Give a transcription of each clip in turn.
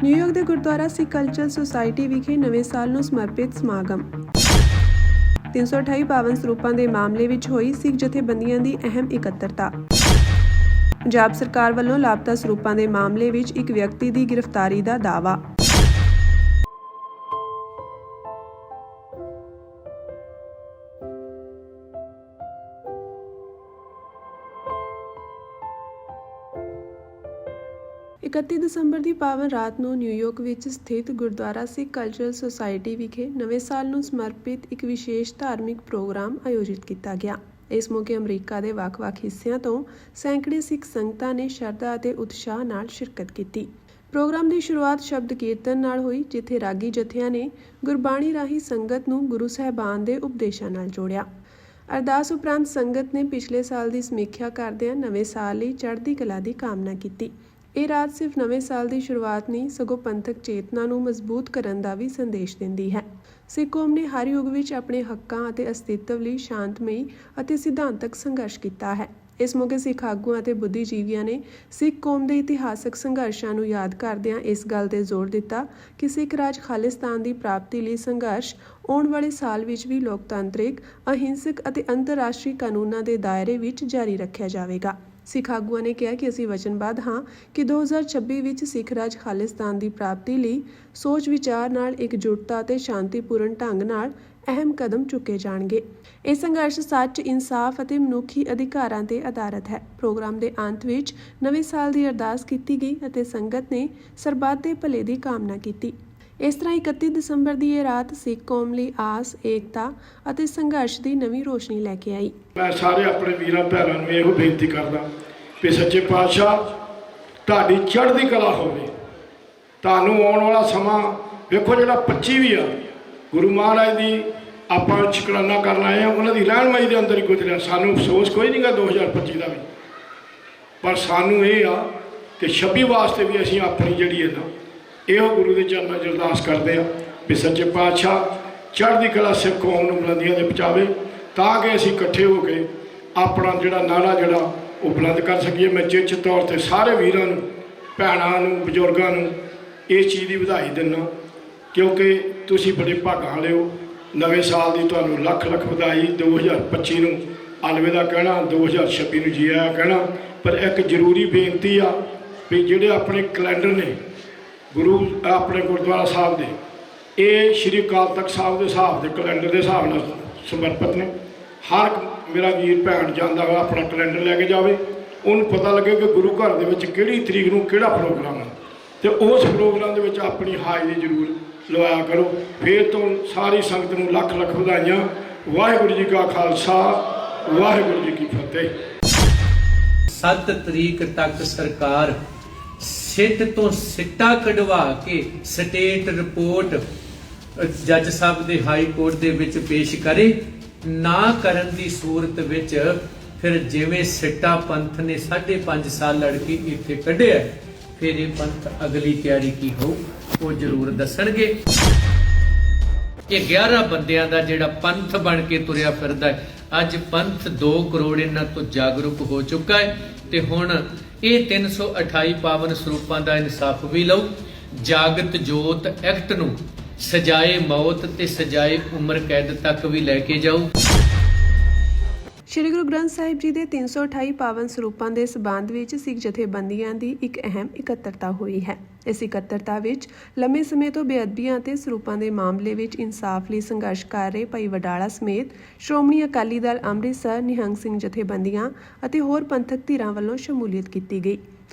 New York ਦੇ ਗੁਰਦੁਆਰਾ ਸਿੱਖ cultural society ਵਿਖੇ ਨਵੇਂ ਸਾਲ ਨੂੰ ਸਮਰਪਿਤ ਸਮਾਗਮ। 328 ਪਾਵਨ ਸਰੂਪਾਂ ਦੇ ਮਾਮਲੇ ਵਿੱਚ ਹੋਈ ਸਿੱਖ ਜਥੇਬੰਦੀਆਂ ਦੀ ਅਹਿਮ ਇਕੱਤਰਤਾ। ਪੰਜਾਬ ਸਰਕਾਰ ਵੱਲੋਂ ਲਾਪਤਾ ਸਰੂਪਾਂ ਦੇ ਮਾਮਲੇ ਵਿੱਚ ਇੱਕ ਵਿਅਕਤੀ ਦੀ ਗ੍ਰਿਫਤਾਰੀ ਦਾ ਦਾਅਵਾ। इकत्ती ਦਸੰਬਰ ਦੀ ਪਾਵਨ ਰਾਤ ਨੂੰ ਨਿਊਯਾਰਕ ਵਿੱਚ ਸਥਿਤ ਗੁਰਦੁਆਰਾ ਸਿੱਖ ਕਲਚਰਲ ਸੁਸਾਇਟੀ ਵਿਖੇ ਨਵੇਂ ਸਾਲ ਨੂੰ ਸਮਰਪਿਤ ਇੱਕ ਵਿਸ਼ੇਸ਼ ਧਾਰਮਿਕ ਪ੍ਰੋਗਰਾਮ ਆਯੋਜਿਤ ਕੀਤਾ ਗਿਆ। ਇਸ ਮੌਕੇ ਅਮਰੀਕਾ ਦੇ ਵੱਖ-ਵੱਖ ਹਿੱਸਿਆਂ ਤੋਂ ਸੈਂਕੜੇ ਸਿੱਖ ਸੰਗਤਾਂ ਨੇ ਸ਼ਰਧਾ ਅਤੇ ਉਤਸ਼ਾਹ ਨਾਲ ਸ਼ਿਰਕਤ ਕੀਤੀ। ਪ੍ਰੋਗਰਾਮ ਦੀ ਸ਼ੁਰੂਆਤ ਸ਼ਬਦ ਕੀਰਤਨ ਨਾਲ ਹੋਈ, ਜਿੱਥੇ ਰਾਗੀ ਜਥਿਆਂ ਨੇ ਗੁਰਬਾਣੀ ਰਾਹੀਂ ਸੰਗਤ ਨੂੰ ਗੁਰੂ ਸਾਹਿਬਾਨ ਦੇ ਉਪਦੇਸ਼ਾਂ ਨਾਲ ਜੋੜਿਆ। ਅਰਦਾਸ ਉਪਰੰਤ ਸੰਗਤ ਨੇ ਪਿਛਲੇ ਸਾਲ ਦੀ ਸਮੀਖਿਆ ਕਰਦਿਆਂ ਨਵੇਂ ਸਾਲ ਲਈ ਚੜ੍ਹਦੀ ਕਲਾ ਦੀ ਕਾਮਨਾ ਕੀਤੀ। ਇਹ ਰਾਤ ਸਿਰਫ ਨਵੇਂ ਸਾਲ ਦੀ ਸ਼ੁਰੂਆਤ ਨਹੀਂ, ਸਗੋਂ ਪੰਥਕ ਚੇਤਨਾ ਨੂੰ ਮਜ਼ਬੂਤ ਕਰਨ ਦਾ ਵੀ ਸੰਦੇਸ਼ ਦਿੰਦੀ ਹੈ। ਸਿੱਖ ਕੌਮ ਨੇ ਹਰ ਯੁੱਗ ਵਿੱਚ ਆਪਣੇ ਹੱਕਾਂ ਅਤੇ ਅਸਤਿਤਵ ਲਈ ਸ਼ਾਂਤਮਈ ਅਤੇ ਸਿਧਾਂਤਕ ਸੰਘਰਸ਼ ਕੀਤਾ ਹੈ। ਇਸ ਮੌਕੇ ਸਿੱਖ ਆਗੂਆਂ ਅਤੇ ਬੁੱਧੀਜੀਵੀਆਂ ਨੇ ਸਿੱਖ ਕੌਮ ਦੇ ਇਤਿਹਾਸਕ ਸੰਘਰਸ਼ਾਂ ਨੂੰ ਯਾਦ ਕਰਦਿਆਂ ਇਸ ਗੱਲ ਤੇ ਜ਼ੋਰ ਦਿੱਤਾ ਕਿ ਸਿੱਖ ਰਾਜ ਖਾਲਿਸਤਾਨ ਦੀ ਪ੍ਰਾਪਤੀ ਲਈ ਸੰਘਰਸ਼ ਆਉਣ ਵਾਲੇ ਸਾਲ ਵਿੱਚ ਵੀ ਲੋਕਤਾਂਤਰਿਕ, ਅਹਿੰਸਕ ਅਤੇ ਅੰਤਰਰਾਸ਼ਟਰੀ ਕਾਨੂੰਨਾਂ ਦੇ ਦਾਇਰੇ ਵਿੱਚ ਜਾਰੀ ਰੱਖਿਆ ਜਾਵੇਗਾ। ਸਿੱਖ ਆਗੂਆਂ ਨੇ ਕਿਹਾ ਕਿ ਅਸੀਂ ਵਚਨਬੱਧ ਹਾਂ ਕਿ 2026 ਵਿੱਚ ਸਿੱਖ ਰਾਜ ਖਾਲਿਸਤਾਨ ਦੀ ਪ੍ਰਾਪਤੀ ਲਈ ਸੋਚ ਵਿਚਾਰ ਨਾਲ ਇਕਜੁੱਟਤਾ ਅਤੇ ਸ਼ਾਂਤੀਪੂਰਨ ਢੰਗ ਨਾਲ ਅਹਿਮ ਕਦਮ ਚੁੱਕੇ ਜਾਣਗੇ। ਇਹ ਸੰਘਰਸ਼ ਸੱਚ, ਇਨਸਾਫ ਅਤੇ ਮਨੁੱਖੀ ਅਧਿਕਾਰਾਂ ਤੇ ਆਧਾਰਿਤ ਹੈ। ਪ੍ਰੋਗਰਾਮ ਦੇ ਅੰਤ ਵਿੱਚ ਨਵੇਂ ਸਾਲ ਦੀ ਅਰਦਾਸ ਕੀਤੀ ਗਈ ਅਤੇ ਸੰਗਤ ਨੇ ਸਰਬੱਤ ਦੇ ਭਲੇ ਦੀ ਕਾਮਨਾ ਕੀਤੀ। ਇਸ ਤਰ੍ਹਾਂ 31 ਦਸੰਬਰ ਦੀ ਇਹ ਰਾਤ ਸਿੱਖ ਕੌਮ ਲਈ ਆਸ, ਏਕਤਾ ਅਤੇ ਸੰਘਰਸ਼ ਦੀ ਨਵੀਂ ਰੋਸ਼ਨੀ ਲੈ ਕੇ ਆਈ। ਮੈਂ ਸਾਰੇ ਆਪਣੇ ਵੀਰਾਂ ਭੈਣਾਂ ਨੂੰ ਇਹੋ ਬੇਨਤੀ ਕਰਦਾ ਕਿ ਸੱਚੇ ਪਾਤਸ਼ਾਹ ਤੁਹਾਡੀ ਚੜ੍ਹਦੀ ਕਲਾ ਹੋਵੇ। ਤੁਹਾਨੂੰ ਆਉਣ ਵਾਲਾ ਸਮਾਂ ਵੇਖੋ, ਜਿਹੜਾ 25 ਵੀ ਆ ਗੁਰੂ ਮਹਾਰਾਜ ਦੀ ਆਪਾਂ ਸ਼ੁਕਰਾਨਾ ਕਰਨ ਆਏ ਆ, ਉਹਨਾਂ ਦੀ ਰਹਿਨਮਾਈ ਦੇ ਅੰਦਰ ਹੀ ਗੁਜ਼ਰਿਆ। ਸਾਨੂੰ ਅਫਸੋਸ ਕੋਈ ਨਹੀਂਗਾ 2025 ਦਾ ਵੀ, ਪਰ ਸਾਨੂੰ ਇਹ ਆ ਕਿ 26 ਵਾਸਤੇ ਵੀ ਅਸੀਂ ਆਪਣੀ ਜਿਹੜੀ ਹੈ ਨਾ ਇਹੋ ਗੁਰੂ ਦੇ ਚਰਨਾਂ 'ਚ ਅਰਦਾਸ ਕਰਦੇ ਹਾਂ ਵੀ ਸੱਚੇ ਪਾਤਸ਼ਾਹ ਚੜ੍ਹਦੀ ਕਲਾ ਸਿੱਖ ਕੌਮ ਨੂੰ ਬੁਲੰਦੀਆਂ 'ਤੇ ਪਹੁੰਚਾਵੇ, ਤਾਂ ਕਿ ਅਸੀਂ ਇਕੱਠੇ ਹੋ ਕੇ ਆਪਣਾ ਜਿਹੜਾ ਨਾਰਾ ਜਿਹੜਾ ਉਹ ਬੁਲੰਦ ਕਰ ਸਕੀਏ। ਮੈਂ ਚੇਚ ਤੌਰ 'ਤੇ ਸਾਰੇ ਵੀਰਾਂ ਨੂੰ, ਭੈਣਾਂ ਨੂੰ, ਬਜ਼ੁਰਗਾਂ ਨੂੰ ਇਸ ਚੀਜ਼ ਦੀ ਵਧਾਈ ਦਿੰਦਾ, ਕਿਉਂਕਿ ਤੁਸੀਂ ਬੜੇ ਭਾਗਾਂ ਵਾਲੇ ਹੋ। ਨਵੇਂ ਸਾਲ ਦੀ ਤੁਹਾਨੂੰ ਲੱਖ ਲੱਖ ਵਧਾਈ। 2025 ਨੂੰ ਅਲਵਿਦਾ ਕਹਿਣਾ, 2026 ਨੂੰ ਜੀ ਆਇਆਂ ਕਹਿਣਾ। ਪਰ ਇੱਕ ਜ਼ਰੂਰੀ ਬੇਨਤੀ ਆ ਵੀ ਜਿਹੜੇ ਆਪਣੇ ਕੈਲੰਡਰ ਨੇ ਗੁਰੂ ਆਪਣੇ ਗੁਰਦੁਆਰਾ ਸਾਹਿਬ ਦੇ, ਇਹ ਸ਼੍ਰੀ ਅਕਾਲ ਤਖਤ ਸਾਹਿਬ ਦੇ ਹਿਸਾਬ ਦੇ ਕੈਲੰਡਰ ਦੇ ਹਿਸਾਬ ਨਾਲ ਸਮਰਪਿਤ ਨੇ। ਹਰ ਮੇਰਾ ਵੀਰ ਭੈਣ ਜਾਂਦਾ ਵਾ ਆਪਣਾ ਕੈਲੰਡਰ ਲੈ ਕੇ ਜਾਵੇ, ਉਹਨੂੰ ਪਤਾ ਲੱਗੇ ਕਿ ਗੁਰੂ ਘਰ ਦੇ ਵਿੱਚ ਕਿਹੜੀ ਤਰੀਕ ਨੂੰ ਕਿਹੜਾ ਪ੍ਰੋਗਰਾਮ ਹੈ, ਅਤੇ ਉਸ ਪ੍ਰੋਗਰਾਮ ਦੇ ਵਿੱਚ ਆਪਣੀ ਹਾਜ਼ਰੀ ਜ਼ਰੂਰ ਲਵਾਇਆ ਕਰੋ। ਫਿਰ ਤੋਂ ਸਾਰੀ ਸੰਗਤ ਨੂੰ ਲੱਖ ਲੱਖ ਵਧਾਈਆਂ। ਵਾਹਿਗੁਰੂ ਜੀ ਕਾ ਖਾਲਸਾ, ਵਾਹਿਗੁਰੂ ਜੀ ਕੀ ਫਤਿਹ। 7 ਤਰੀਕ ਤੱਕ ਸਰਕਾਰ ਸਿੱਟ ਤੋਂ ਸਿੱਟਾ ਕਢਵਾ ਕੇ ਸਟੇਟ ਰਿਪੋਰਟ ਜੱਜ ਸਾਹਿਬ ਦੇ ਹਾਈ ਕੋਰਟ ਦੇ ਵਿੱਚ ਪੇਸ਼ ਕਰੇ। ਨਾ ਕਰਨ ਦੀ ਸੂਰਤ ਵਿੱਚ ਫਿਰ ਜਿਵੇਂ ਸਿੱਟਾ ਪੰਥ ਨੇ 5.5 ਸਾਲ ਲੜ ਕੇ ਇੱਥੇ ਕੱਢਿਆ, ਫਿਰ ਇਹ ਪੰਥ ਅਗਲੀ ਤਿਆਰੀ ਕੀ ਹੋਊ ਉਹ ਜ਼ਰੂਰ ਦੱਸਣਗੇ। ਇਹ 11 ਬੰਦਿਆਂ ਦਾ ਜਿਹੜਾ ਪੰਥ ਬਣ ਕੇ ਤੁਰਿਆ ਫਿਰਦਾ ਹੈ, ਅੱਜ ਪੰਥ 2 ਕਰੋੜ ਇਹਨਾਂ ਤੋਂ ਜਾਗਰੂਕ ਹੋ ਚੁੱਕਾ ਹੈ ਤੇ ਹੁਣ ਇਹ 328 ਪਾਵਨ ਸਰੂਪਾਂ ਦਾ ਇਨਸਾਫ ਵੀ ਲਓ। ਜਾਗਤ ਜੋਤ ਐਕਟ ਨੂੰ ਸਜ਼ਾਏ ਮੌਤ ਤੇ ਸਜ਼ਾਏ ਉਮਰ ਕੈਦ ਤੱਕ ਵੀ ਲੈ ਕੇ ਜਾਓ। ਸ਼੍ਰੀ ਗੁਰੂ ਗ੍ਰੰਥ ਸਾਹਿਬ ਜੀ ਦੇ 328 ਪਾਵਨ ਸਰੂਪਾਂ ਦੇ ਸਬੰਧ ਵਿੱਚ ਸਿੱਖ ਜਥੇਬੰਦੀਆਂ ਦੀ ਇੱਕ ਅਹਿਮ ਇਕੱਤਰਤਾ ਹੋਈ ਹੈ। ਇਸ ਇਕੱਤਰਤਾ ਵਿੱਚ ਲੰਮੇ ਸਮੇਂ ਤੋਂ ਬੇਅਦਬੀਆਂ ਅਤੇ ਸਰੂਪਾਂ ਦੇ ਮਾਮਲੇ ਵਿੱਚ ਇਨਸਾਫ ਲਈ ਸੰਘਰਸ਼ ਕਰ ਰਹੇ ਭਾਈ ਵਡਾਲਾ ਸਮੇਤ ਸ਼੍ਰੋਮਣੀ ਅਕਾਲੀ ਦਲ ਅੰਮ੍ਰਿਤਸਰ, ਨਿਹੰਗ ਸਿੰਘ ਜਥੇਬੰਦੀਆਂ ਅਤੇ ਹੋਰ ਪੰਥਕ ਧਿਰਾਂ ਵੱਲੋਂ ਸ਼ਮੂਲੀਅਤ ਕੀਤੀ ਗਈ।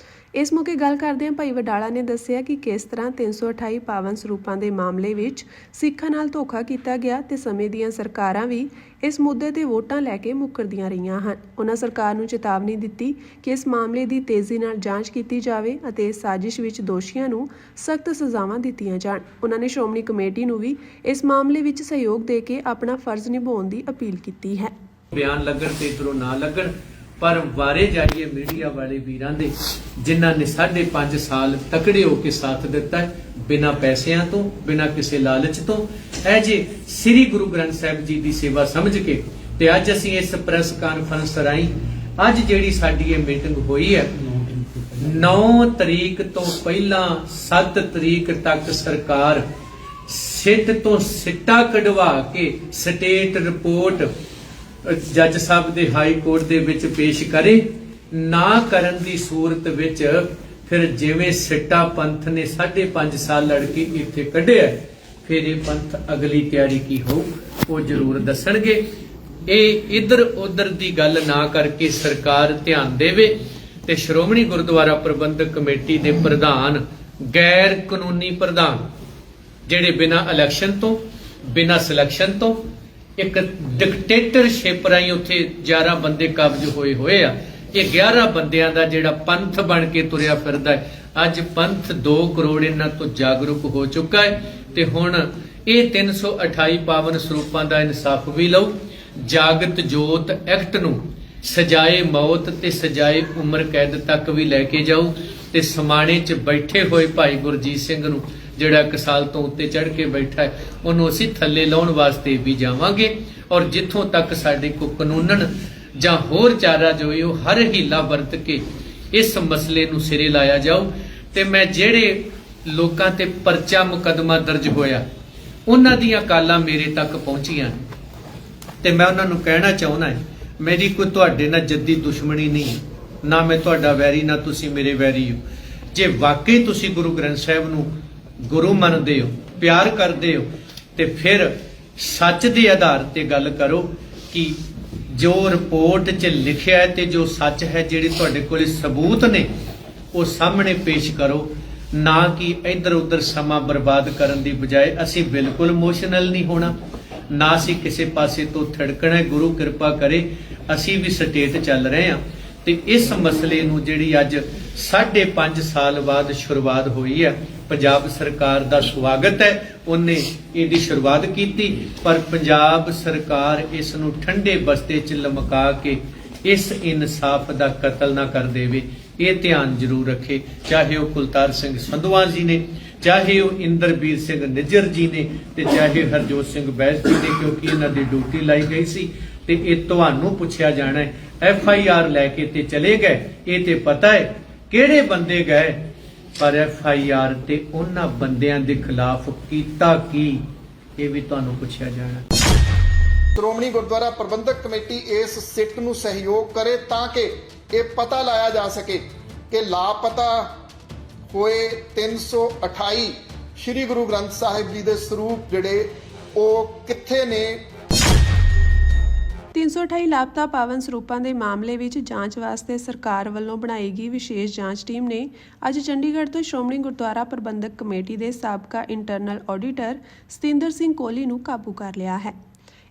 ਇਸ ਮੌਕੇ ਗੱਲ ਕਰਦਿਆਂ ਭਾਈ ਵਡਾਲਾ ਨੇ ਦੱਸਿਆ ਕਿ ਕਿਸ ਤਰ੍ਹਾਂ 328 ਪਾਵਨ ਸਰੂਪਾਂ ਦੇ ਮਾਮਲੇ ਵਿੱਚ ਸਿੱਖਾਂ ਨਾਲ ਧੋਖਾ ਕੀਤਾ ਗਿਆ ਤੇ ਸਮੇਂ ਦੀਆਂ ਸਰਕਾਰਾਂ ਵੀ ਇਸ ਮੁੱਦੇ ਤੇ ਵੋਟਾਂ ਲੈ ਕੇ ਮੁੱਕਰਦੀਆਂ ਰਹੀਆਂ ਹਨ। ਉਹਨਾਂ ਸਰਕਾਰ ਨੂੰ ਚੇਤਾਵਨੀ ਦਿੱਤੀ ਕਿ ਇਸ ਮਾਮਲੇ ਦੀ ਤੇਜ਼ੀ ਨਾਲ ਜਾਂਚ ਕੀਤੀ ਜਾਵੇ ਅਤੇ ਇਸ ਸਾਜ਼ਿਸ਼ ਵਿੱਚ ਦੋਸ਼ੀਆਂ ਨੂੰ ਸਖਤ ਸਜ਼ਾਵਾਂ ਦਿੱਤੀਆਂ ਜਾਣ। ਉਹਨਾਂ ਨੇ ਸ਼੍ਰੋਮਣੀ ਕਮੇਟੀ ਨੂੰ ਵੀ ਇਸ ਮਾਮਲੇ ਵਿੱਚ ਸਹਿਯੋਗ ਦੇ ਕੇ ਆਪਣਾ ਫਰਜ਼ ਨਿਭਾਉਣ ਦੀ ਅਪੀਲ ਕੀਤੀ ਹੈ। ਬਿਆਨ ਲੱਗਣ ਤੇ ਇਧਰੋਂ ਨਾ ਲੱਗਣ, ਪਰ ਵਾਰੇ ਜਾਈਏ ਮੀਡੀਆ ਵਾਲੇ ਵੀਰਾਂ ਦੇ, ਜਿਨ੍ਹਾਂ ਨੇ 5.5 ਸਾਲ ਤਕੜੇ ਹੋ ਕੇ ਸਾਥ ਦਿੱਤਾ ਹੈ, ਬਿਨਾਂ ਪੈਸਿਆਂ ਤੋਂ, ਬਿਨਾਂ ਕਿਸੇ ਲਾਲਚ ਤੋਂ, ਇਹ ਜੇ ਸ੍ਰੀ ਗੁਰੂ ਗ੍ਰੰਥ ਸਾਹਿਬ ਜੀ ਦੀ ਸੇਵਾ ਸਮਝ ਕੇ। ਤੇ ਅੱਜ ਅਸੀਂ ਇਸ ਪ੍ਰੈਸ ਕਾਨਫਰੰਸ ਰਾਹੀਂ ਅੱਜ ਜਿਹੜੀ ਸਾਡੀ ਇਹ ਮੀਟਿੰਗ ਹੋਈ ਹੈ 9 ਤਰੀਕ ਤੋਂ ਪਹਿਲਾਂ 7 ਤਰੀਕ ਤੱਕ ਸਰਕਾਰ ਸਿੱਟ ਤੋਂ ਸਿੱਟਾ ਕਢਵਾ ਕੇ ਸਟੇਟ ਰਿਪੋਰਟ ਜੱਜ ਸਾਹਿਬ ਦੇ ਹਾਈ ਕੋਰਟ ਦੇ ਵਿੱਚ ਪੇਸ਼ ਕਰੇ। ਨਾ ਕਰਨ ਦੀ ਸੂਰਤ ਵਿੱਚ ਫਿਰ ਜਿਵੇਂ ਸਿੱਟਾ ਪੰਥ ਨੇ 5.5 ਸਾਲ ਲੜ ਕੇ ਇੱਥੇ ਕੱਢਿਆ, ਫਿਰ ਇਹ ਪੰਥ ਅਗਲੀ ਤਿਆਰੀ ਕੀ ਹੋਊ ਉਹ ਜ਼ਰੂਰ ਦੱਸਣਗੇ। ਇਹ ਇੱਧਰ ਉੱਧਰ ਦੀ ਗੱਲ ਨਾ ਕਰਕੇ ਸਰਕਾਰ ਧਿਆਨ ਦੇਵੇ ਤੇ ਸ਼੍ਰੋਮਣੀ ਗੁਰਦੁਆਰਾ ਪ੍ਰਬੰਧਕ ਕਮੇਟੀ ਦੇ ਪ੍ਰਧਾਨ, ਗੈਰ ਕਾਨੂੰਨੀ ਪ੍ਰਧਾਨ, ਜਿਹੜੇ ਬਿਨਾਂ ਇਲੈਕਸ਼ਨ ਤੋਂ, ਬਿਨਾਂ ਸਿਲੈਕਸ਼ਨ ਤੋਂ, ਇੱਕ ਡਿਕਟੇਟਰਸ਼ਿਪ ਰਾਹੀਂ ਉੱਥੇ 11 ਬੰਦੇ ਕਬਜ਼ ਹੋਏ ਆ। ਇਹ 11 ਬੰਦਿਆਂ ਦਾ ਜਿਹੜਾ ਪੰਥ ਬਣ ਕੇ ਤੁਰਿਆ ਫਿਰਦਾ ਹੈ, ਅੱਜ ਪੰਥ 2 ਕਰੋੜ ਇਹਨਾਂ ਤੋਂ ਜਾਗਰੂਕ ਹੋ ਚੁੱਕਾ ਹੈ ਤੇ ਹੁਣ ਇਹ 328 ਪਾਵਨ ਸਰੂਪਾਂ ਦਾ ਇਨਸਾਫ ਵੀ ਲਓ। ਜਾਗਤ ਜੋਤ ਐਕਟ ਨੂੰ ਸਜ਼ਾਏ ਮੌਤ ਤੇ ਸਜ਼ਾਏ ਉਮਰ ਕੈਦ ਤੱਕ ਵੀ ਲੈ ਕੇ ਜਾਊ ਤੇ ਸਮਾਣੇ 'ਚ ਬੈਠੇ ਹੋਏ ਭਾਈ ਗੁਰਜੀਤ ਸਿੰਘ ਨੂੰ, ਜਿਹੜਾ 1 ਸਾਲ ਤੋਂ ਉੱਤੇ ਚੜ੍ਹ ਕੇ ਬੈਠਾ ਹੈ, ਉਹਨੂੰ ਅਸੀਂ ਥੱਲੇ ਲਾਉਣ ਵਾਸਤੇ ਵੀ ਜਾਵਾਂਗੇ। ਔਰ ਜਿੱਥੋਂ ਤੱਕ ਸਾਡੇ ਕੋ ਕਾਨੂੰਨਨ ਜਾਂ ਹੋਰ ਚਾਰਾ ਜੋ ਹੈ ਉਹ ਹਰ ਹੀਲਾ ਵਰਤ ਕੇ ਇਸ ਮਸਲੇ ਨੂੰ ਸਿਰੇ ਲਾਇਆ ਜਾਊ। ਤੇ ਮੈਂ ਜਿਹੜੇ ਲੋਕਾਂ ਤੇ ਪਰਚਾ ਮੁਕੱਦਮਾ ਦਰਜ ਹੋਇਆ ਉਹਨਾਂ ਦੀਆਂ ਕਾਲਾਂ ਮੇਰੇ ਤੱਕ ਪਹੁੰਚੀਆਂ ਤੇ ਮੈਂ ਉਹਨਾਂ ਨੂੰ ਕਹਿਣਾ ਚਾਹੁੰਦਾ ਹਾਂ, ਮੇਰੀ ਕੋਈ ਤੁਹਾਡੇ ਨਾਲ ਜੱਦੀ ਦੁਸ਼ਮਣੀ ਨਹੀਂ, ਨਾ ਮੈਂ ਤੁਹਾਡਾ ਵੈਰੀ ਨਾ ਤੁਸੀਂ ਮੇਰੇ ਵੈਰੀ ਹੋ। ਜੇ ਵਾਕਈ ਤੁਸੀਂ ਗੁਰੂ ਗ੍ਰੰਥ ਸਾਹਿਬ ਨੂੰ ਗੁਰੂ ਮੰਨਦੇ ਹੋ, ਪਿਆਰ ਕਰਦੇ ਹੋ, ਤੇ ਫਿਰ ਸੱਚ ਦੇ ਆਧਾਰ ਤੇ ਗੱਲ ਕਰੋ ਕਿ ਜੋ ਰਿਪੋਰਟ 'ਚ ਲਿਖਿਆ ਹੈ ਤੇ ਜੋ ਸੱਚ ਹੈ, ਜਿਹੜੇ ਤੁਹਾਡੇ ਕੋਲ ਸਬੂਤ ਨੇ, ਉਹ ਸਾਹਮਣੇ ਪੇਸ਼ ਕਰੋ। ਨਾ ਕਿ ਇੱਧਰ ਉੱਧਰ ਸਮਾਂ ਬਰਬਾਦ ਕਰਨ ਦੀ ਬਜਾਏ। ਅਸੀਂ ਬਿਲਕੁਲ ਇਮੋਸ਼ਨਲ ਨਹੀਂ ਹੋਣਾ, ਨਾ ਅਸੀਂ ਕਿਸੇ ਪਾਸੇ ਤੋਂ ਥੜਕਣਾ। ਗੁਰੂ ਕਿਰਪਾ ਕਰੇ, ਅਸੀਂ ਵੀ ਸਟੇਟ ਚੱਲ ਰਹੇ ਹਾਂ ਤੇ ਇਸ ਮਸਲੇ ਨੂੰ ਜਿਹੜੀ ਅੱਜ 5.5 ਸਾਲ ਬਾਅਦ ਸ਼ੁਰੂਆਤ ਹੋਈ ਹੈ, ਪੰਜਾਬ ਸਰਕਾਰ ਦਾ ਸਵਾਗਤ ਹੈ, ਉਹਨੇ ਇਹਦੀ ਸ਼ੁਰੂਆਤ ਕੀਤੀ। ਪਰ ਪੰਜਾਬ ਸਰਕਾਰ ਇਸ ਨੂੰ ਠੰਡੇ ਬਸਤੇ 'ਚ ਲਮਕਾ ਕੇ ਇਸ ਇਨਸਾਫ ਦਾ ਕਤਲ ਨਾ ਕਰ ਦੇਵੇ, ਇਹ ਧਿਆਨ ਜ਼ਰੂਰ ਰੱਖੇ। ਚਾਹੇ ਉਹ ਕੁਲਤਾਰ ਸਿੰਘ ਸੰਧਵਾ ਜੀ ਨੇ, ਚਾਹੇ ਉਹ ਇੰਦਰਬੀਰ ਸਿੰਘ ਨਿੱਜਰ ਜੀ ਨੇ, ਤੇ ਚਾਹੇ ਹਰਜੋਤ ਸਿੰਘ ਬੈਂਸ ਜੀ ਨੇ, ਕਿਉਂਕਿ ਇਹਨਾਂ ਦੀ ਡਿਊਟੀ ਲਾਈ ਗਈ ਸੀ। ਤੇ ਇਹ ਤੁਹਾਨੂੰ ਪੁੱਛਿਆ ਜਾਣਾ ਹੈ, FIR ਲੈ ਕੇ ਤੇ ਚਲੇ ਗਏ, ਇਹ ਤੇ ਪਤਾ ਹੈ ਕਿਹੜੇ ਬੰਦੇ ਗਏ, ਪਰ FIR ਤੇ ਉਹਨਾਂ ਬੰਦਿਆਂ ਦੇ ਖਿਲਾਫ ਕੀਤਾ ਕੀ, ਇਹ ਵੀ ਤੁਹਾਨੂੰ ਪੁੱਛਿਆ ਜਾਣਾ। ਸ਼੍ਰੋਮਣੀ ਗੁਰਦੁਆਰਾ ਪ੍ਰਬੰਧਕ ਕਮੇਟੀ ਇਸ ਸਿੱਟ ਨੂੰ ਸਹਿਯੋਗ ਕਰੇ ਤਾਂ ਕਿ ਇਹ ਪਤਾ ਲਾਇਆ ਜਾ ਸਕੇ ਕਿ ਲਾਪਤਾ ਹੋਏ 328 ਸ੍ਰੀ ਗੁਰੂ ਗ੍ਰੰਥ ਸਾਹਿਬ ਜੀ ਦੇ ਸਰੂਪ ਜਿਹੜੇ ਉਹ ਕਿੱਥੇ ਨੇ। 328 ਲਾਪਤਾ ਪਾਵਨ ਸਰੂਪਾਂ ਦੇ ਮਾਮਲੇ ਵਿੱਚ ਜਾਂਚ ਵਾਸਤੇ ਸਰਕਾਰ ਵੱਲੋਂ ਬਣਾਈ ਗਈ ਵਿਸ਼ੇਸ਼ ਜਾਂਚ ਟੀਮ ਨੇ ਅੱਜ ਚੰਡੀਗੜ੍ਹ ਤੋਂ ਸ਼੍ਰੋਮਣੀ ਗੁਰਦੁਆਰਾ ਪ੍ਰਬੰਧਕ ਕਮੇਟੀ ਦੇ ਸਾਬਕਾ ਇੰਟਰਨਲ ਆਡੀਟਰ ਸਤਿੰਦਰ ਸਿੰਘ ਕੋਹਲੀ ਨੂੰ ਕਾਬੂ ਕਰ ਲਿਆ ਹੈ।